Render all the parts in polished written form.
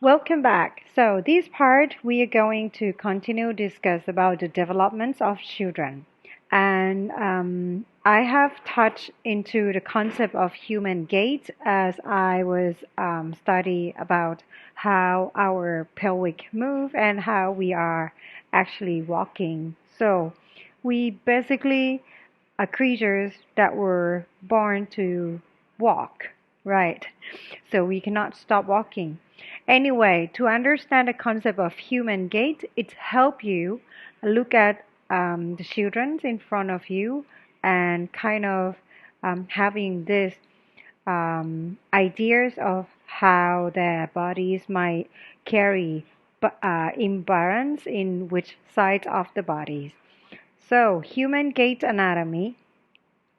Welcome back. So this part we are going to continue discuss about the developments of children. And I have touched into the concept of human gait as I was study about how our pelvic move and how we are actually walking. So we basically are creatures that were born to walk, right? So we cannot stop walking. Anyway, to understand the concept of human gait, it helps you look at the children in front of you and kind of having this ideas of how their bodies might carry imbalance in which sides of the bodies. So, human gait anatomy,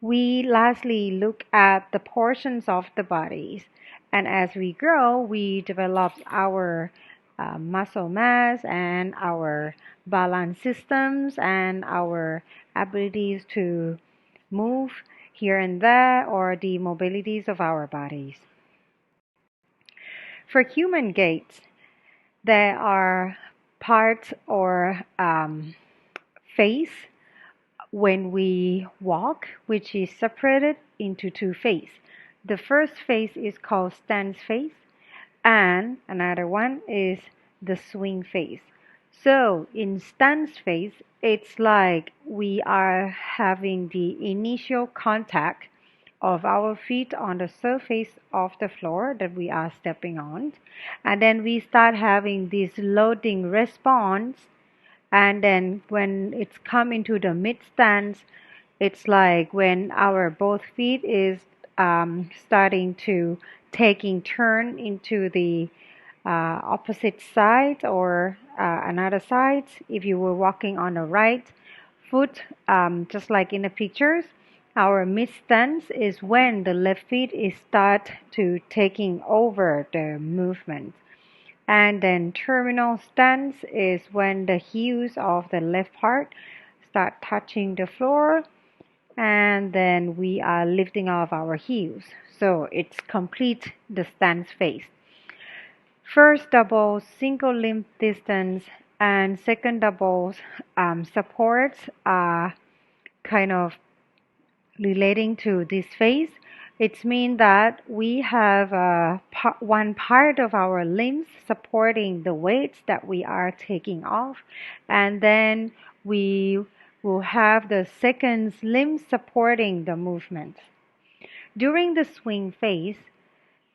we lastly look at the portions of the bodies, and as we grow, we develop our muscle mass and our balance systems and our abilities to move here and there or the mobilities of our bodies. For human gaits, there are parts or phase when we walk, which is separated into two phases. The first phase is called stance phase, and another one is the swing phase. So in stance phase, it's like we are having the initial contact of our feet on the surface of the floor that we are stepping on, and then we start having this loading response, and then when it's come into the mid stance, it's like when our both feet is starting to taking turn into the opposite side or another side. If you were walking on the right foot, just like in the pictures, our mid stance is when the left feet is start to taking over the movement. And then terminal stance is when the heels of the left part start touching the floor, and then we are lifting off our heels. So it's complete the stance phase. First double single limb distance and second doubles supports are kind of relating to this phase. It means that we have one part of our limbs supporting the weights that we are taking off, and then we will have the second limb supporting the movement. During the swing phase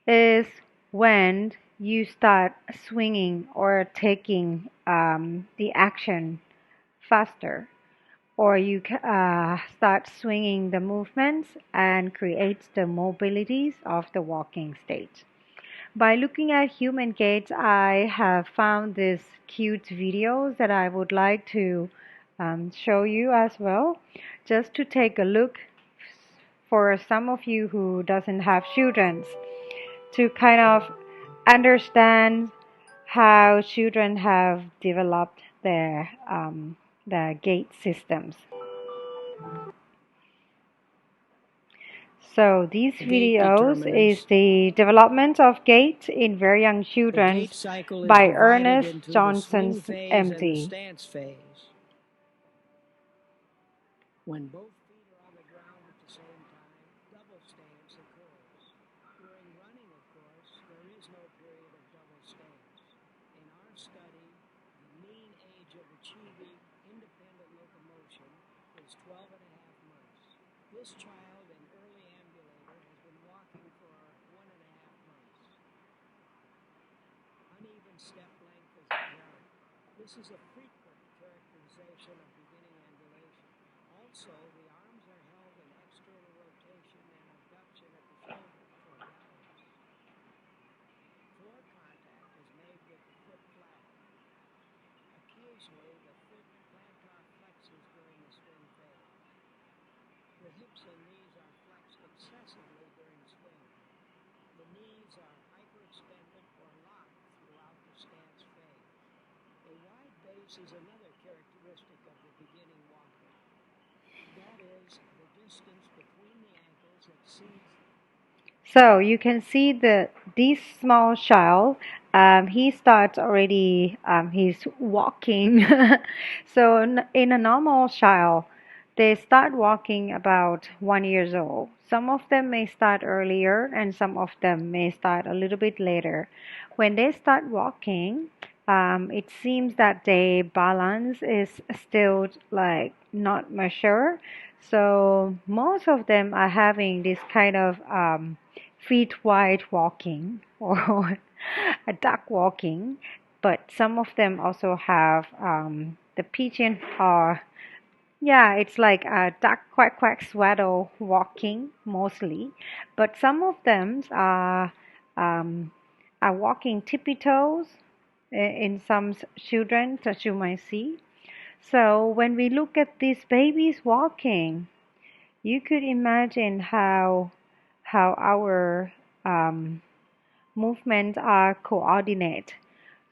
is when you start swinging or taking the action faster, or you start swinging the movements and creates the mobilities of the walking state. By looking at human gaits, I have found this cute videos that I would like to show you as well, just to take a look for some of you who doesn't have children, to kind of understand how children have developed their gait systems. So these videos is the development of gait in very young children by Ernest Johnson, MD. When both feet are on the ground at the same time, double stance occurs. During running, of course, there is no period of double stance. In our study, the mean age of achieving independent locomotion is 12 and a half months. This child, an early ambulator, has been walking for 1.5 months. Uneven step length is apparent. This is a frequent characterization of beginning ambulation. Also, the arms are held in external rotation and abduction at the shoulder for balance. Floor contact is made with the foot flat. Occasionally, the foot plantar flexes during the swing phase. The hips and knees are flexed excessively during swing. The knees are hyperextended or locked throughout the stance phase. A wide base is another characteristic of the beginning walker. That is the distance between the ankles exceeds. So you can see that this small child he starts already, he's walking. So in a normal child, they start walking about 1 years old. Some of them may start earlier and some of them may start a little bit later. When they start walking, it seems that their balance is still like not mature. So most of them are having this kind of feet wide walking or a duck walking, but some of them also have the pigeon or yeah, it's like a duck quack quack swaddle walking mostly, but some of them um, are walking tippy toes in some children that you might see. So when we look at these babies walking, you could imagine how our movements are coordinate.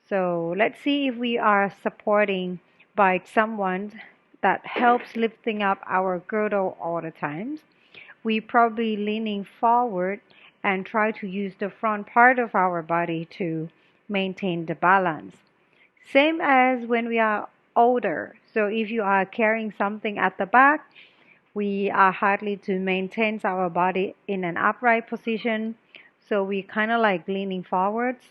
So let's see if we are supporting by someone that helps lifting up our girdle all the times. We probably leaning forward and try to use the front part of our body to maintain the balance. Same as when we are older. So if you are carrying something at the back, we are hardly to maintain our body in an upright position. So we kind of like leaning forwards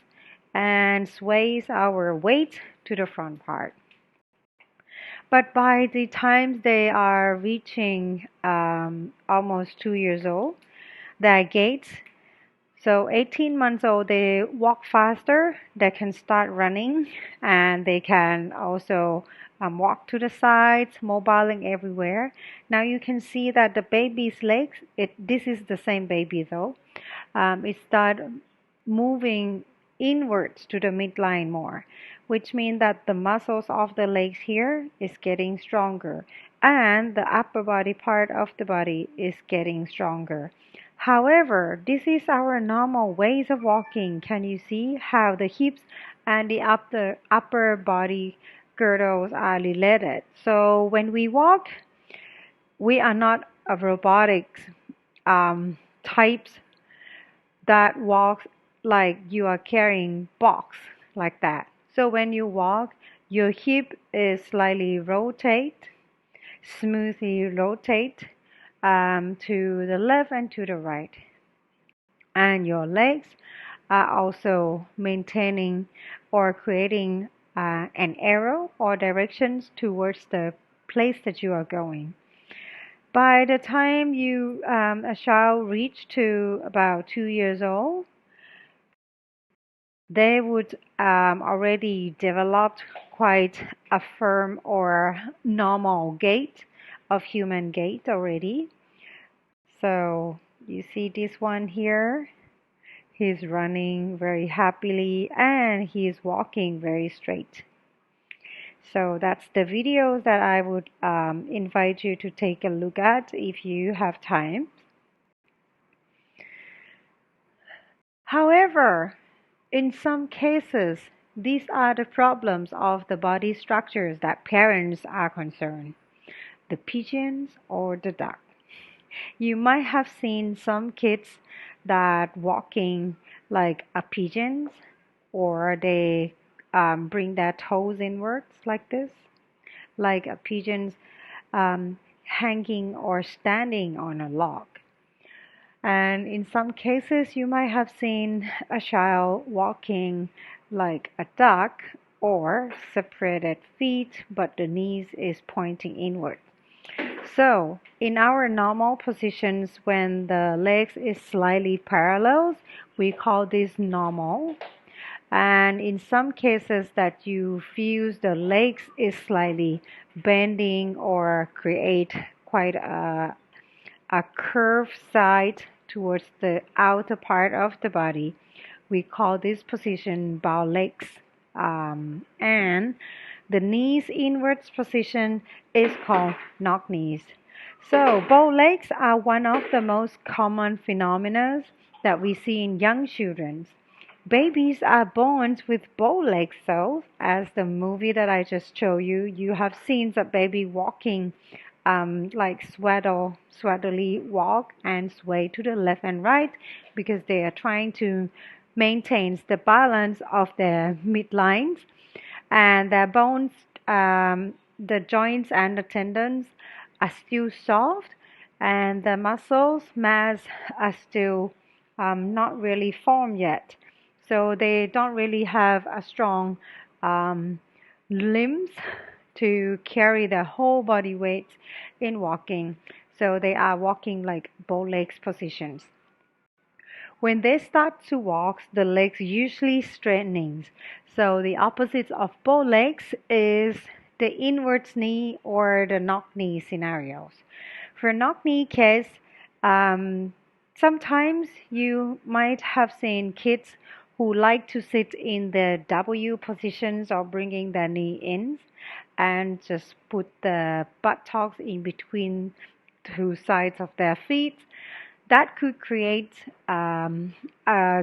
and sways our weight to the front part. But by the time they are reaching almost 2 years old, their gait, so 18 months old, they walk faster, they can start running, and they can also walk to the sides, mobiling everywhere. Now you can see that the baby's legs, this is the same baby though, it start moving inwards to the midline more, which means that the muscles of the legs here is getting stronger and the upper body part of the body is getting stronger. However, this is our normal ways of walking. Can you see how the hips and the upper body girdles are related? So when we walk, we are not a robotics types that walks like you are carrying box like that. So when you walk, your hip is slightly rotate, smoothly rotate to the left and to the right. And your legs are also maintaining or creating an arrow or directions towards the place that you are going. By the time a child reach to about 2 years old, they would already develop quite a firm or normal gait of human gait already. So you see this one here, he's running very happily and he's walking very straight. So that's the video that I would invite you to take a look at if you have time. However, in some cases, these are the problems of the body structures that parents are concerned, the pigeons or the duck. You might have seen some kids that walking like a pigeons or they bring their toes inwards like this, like a pigeons hanging or standing on a log. And in some cases, you might have seen a child walking like a duck or separated feet, but the knees is pointing inward. So in our normal positions, when the legs is slightly parallel, we call this normal. And in some cases that you feel the legs is slightly bending or create quite a curved side towards the outer part of the body, we call this position bow legs. And the knees inwards position is called knock knees. So bow legs are one of the most common phenomena that we see in young children. Babies are born with bow legs, so as the movie that I just showed you, you have seen the baby walking like swaddly walk and sway to the left and right because they are trying to maintains the balance of the midlines, and the bones, the joints and the tendons are still soft, and the muscles mass are still not really formed yet. So they don't really have a strong um, limbs to carry the whole body weight in walking. So they are walking like bow legs positions. When they start to walk, the legs usually straightening. So the opposite of bow legs is the inwards knee or the knock knee scenarios. For knock knee case, um, sometimes you might have seen kids who like to sit in the W positions or bringing their knee in and just put the buttocks in between two sides of their feet. That could create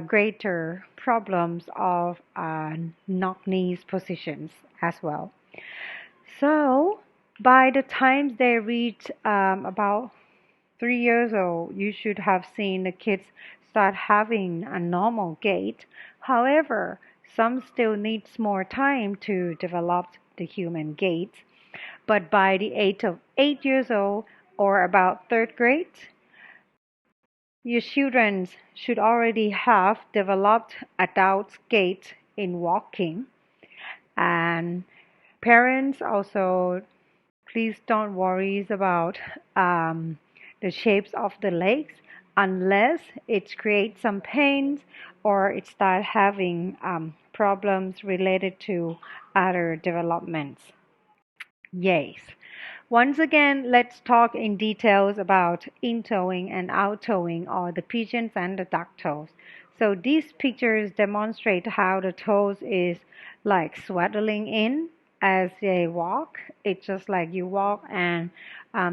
greater problems of knock knees positions as well. So by the time they reach about 3 years old, you should have seen the kids start having a normal gait. However, some still needs more time to develop the human gait. But by the age of 8 years old or about third grade, your children should already have developed adult gait in walking. And parents also, please don't worry about the shapes of the legs unless it creates some pains or it start having problems related to other developments. Yes. Once again, let's talk in details about in-toeing and out-toeing, or the pigeons and the duck toes. So these pictures demonstrate how the toes is like swaddling in as they walk. It's just like you walk and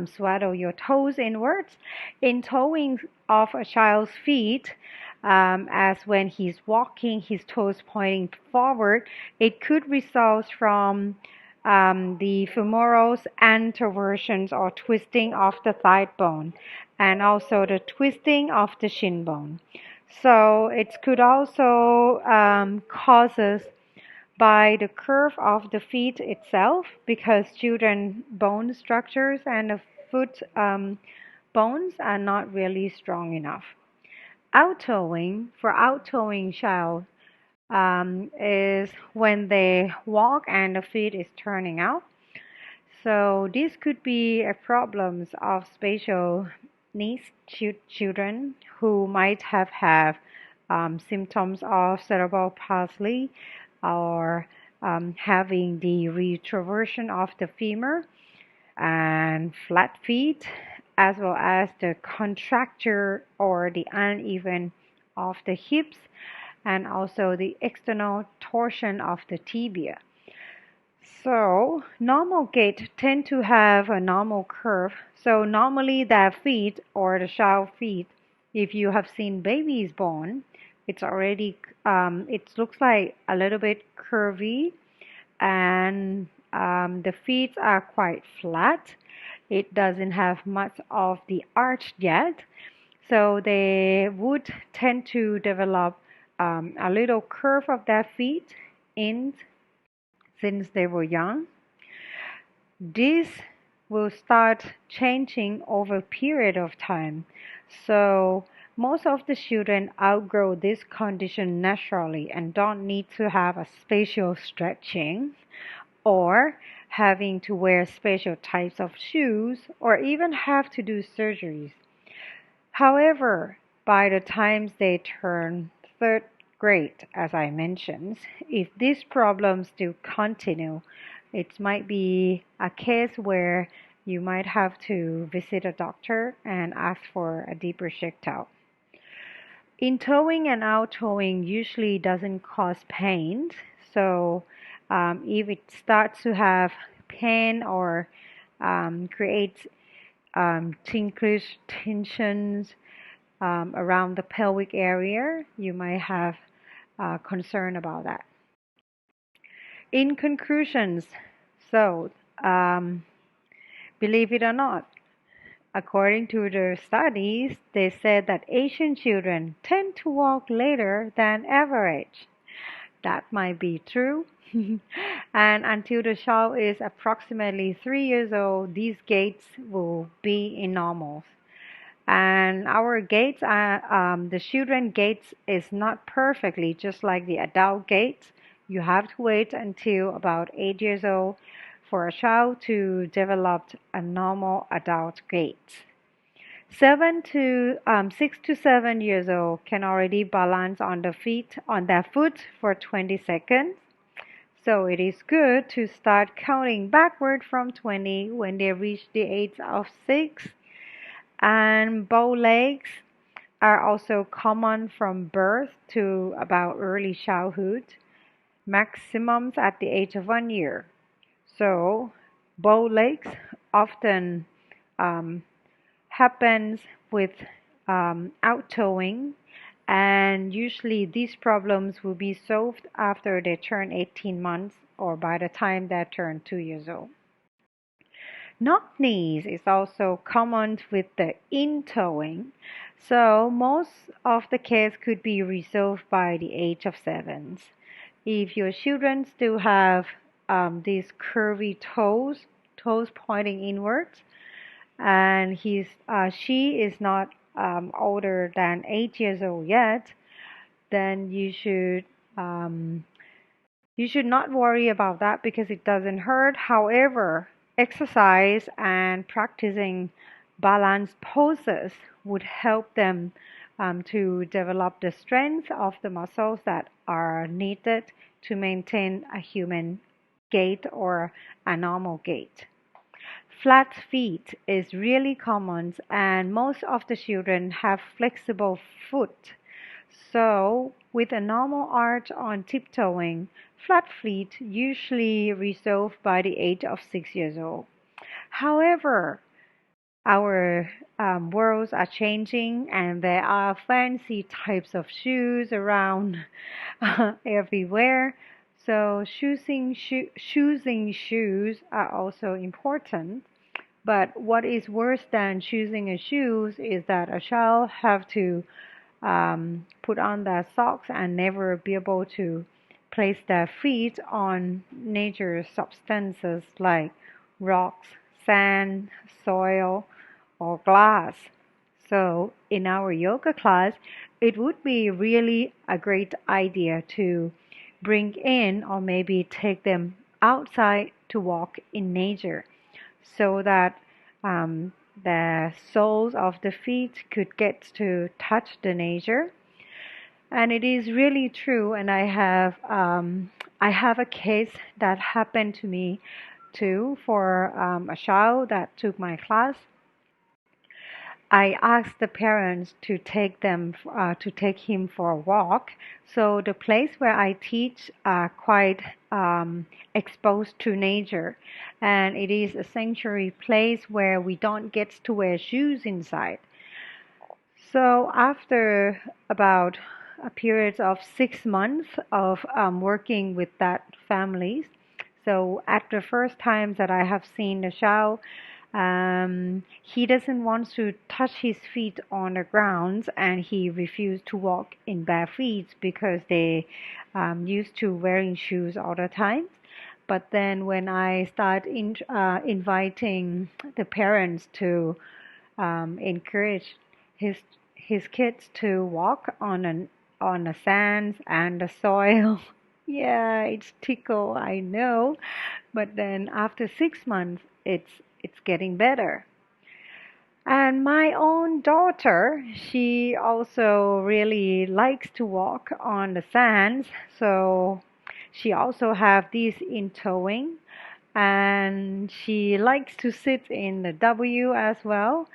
swaddle your toes inwards. In toeing of a child's feet, as when he's walking, his toes pointing forward, it could result from the femoral anteversions or twisting of the thigh bone and also the twisting of the shin bone. So it could also causes by the curve of the feet itself because children bone structures and the foot bones are not really strong enough. Out-toeing, for out-toeing child, is when they walk and the feet is turning out. So this could be a problems of special needs children who might have symptoms of cerebral palsy or having the retroversion of the femur and flat feet, as well as the contracture or the uneven of the hips, and also the external torsion of the tibia. So normal gait tend to have a normal curve. So normally their feet or the child feet, if you have seen babies born, it's already it looks like a little bit curvy, and the feet are quite flat. It doesn't have much of the arch yet, so they would tend to develop a little curve of their feet in since they were young. This will start changing over a period of time. So most of the children outgrow this condition naturally and don't need to have a special stretching or having to wear special types of shoes or even have to do surgeries. However, by the time they turn third grade, as I mentioned, if these problems still continue, it might be a case where you might have to visit a doctor and ask for a deeper check-out. In-toeing and out-toeing usually doesn't cause pain, so if it starts to have pain or creates ticklish tensions around the pelvic area, you might have concern about that. In conclusions, so believe it or not, According to the studies, they said that Asian children tend to walk later than average. That might be true. And until the child is approximately 3 years old, these gaits will be in normal. And our gaits are, the children gaits is not perfectly just like the adult gaits. You have to wait until about 8 years old for a child to develop a normal adult gait. 6 to 7 years old can already balance on the feet on their foot for 20 seconds. So it is good to start counting backward from 20 when they reach the age of 6. And bow legs are also common from birth to about early childhood, maximums at the age of 1 year. So bow legs often um, happens with out-towing, and usually these problems will be solved after they turn 18 months or by the time they turn 2 years old. Knock knees is also common with the in-towing, so most of the case could be resolved by the age of 7. If your children still have these curvy toes pointing inwards, and she is not older than 8 years old yet, then um, you should not worry about that because it doesn't hurt. However, exercise and practicing balance poses would help them to develop the strength of the muscles that are needed to maintain a human gait or a normal gait. Flat feet is really common, and most of the children have flexible foot. So, with a normal arch on tiptoeing, flat feet usually resolve by the age of 6 years old. However, our worlds are changing, and there are fancy types of shoes around everywhere. So, choosing shoes are also important. But what is worse than choosing a shoes is that a child have to put on their socks and never be able to place their feet on nature substances like rocks, sand, soil, or glass. So, in our yoga class, it would be really a great idea to bring in or maybe take them outside to walk in nature so that um, the soles of the feet could get to touch the nature. And it is really true. And I have a case that happened to me too for a child that took my class. I asked the parents to take him for a walk. So the place where I teach are quite exposed to nature, and it is a sanctuary place where we don't get to wear shoes inside. So after about a period of 6 months of working with that families, so at the first time that I have seen the child, he doesn't want to touch his feet on the ground, and he refused to walk in bare feet because they used to wearing shoes all the time. But then when I start inviting the parents to encourage his his kids to walk on the sands and the soil. Yeah, it's tickle, I know, but then after 6 months, it's getting better. And my own daughter, she also really likes to walk on the sands, so she also have this in towing, and she likes to sit in the W as well.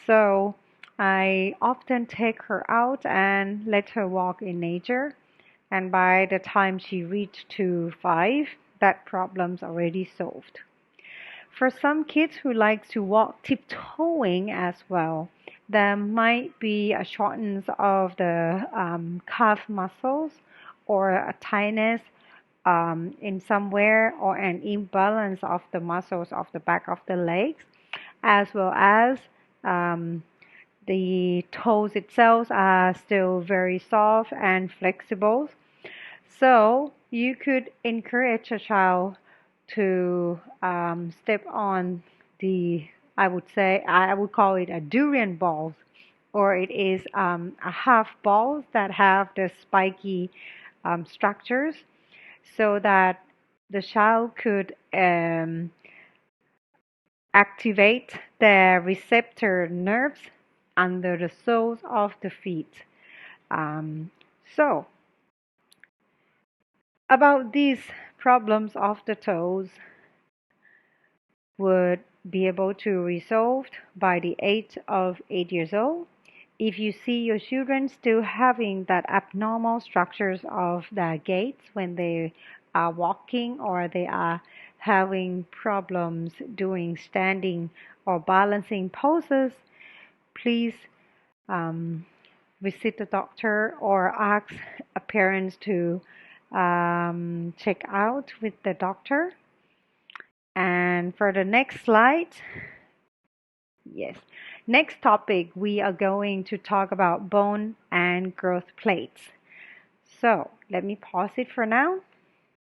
So I often take her out and let her walk in nature. And by the time she reached to 5, that problem's already solved. For some kids who like to walk tiptoeing as well, there might be a shortness of the calf muscles or a tightness in somewhere or an imbalance of the muscles of the back of the legs, as well as Um, the toes itself are still very soft and flexible. So you could encourage a child to step on the, I would call it a durian balls, or it is a half balls that have the spiky structures, so that the child could activate the receptor nerves under the soles of the feet. Um, so, about these problems of the toes would be able to resolved by the age of 8 years old. If you see your children still having that abnormal structures of their gait when they are walking, or they are having problems doing standing or balancing poses, please um, visit the doctor or ask parents to check out with the doctor. And for the next slide, yes, next topic, we are going to talk about bone and growth plates. So let me pause it for now.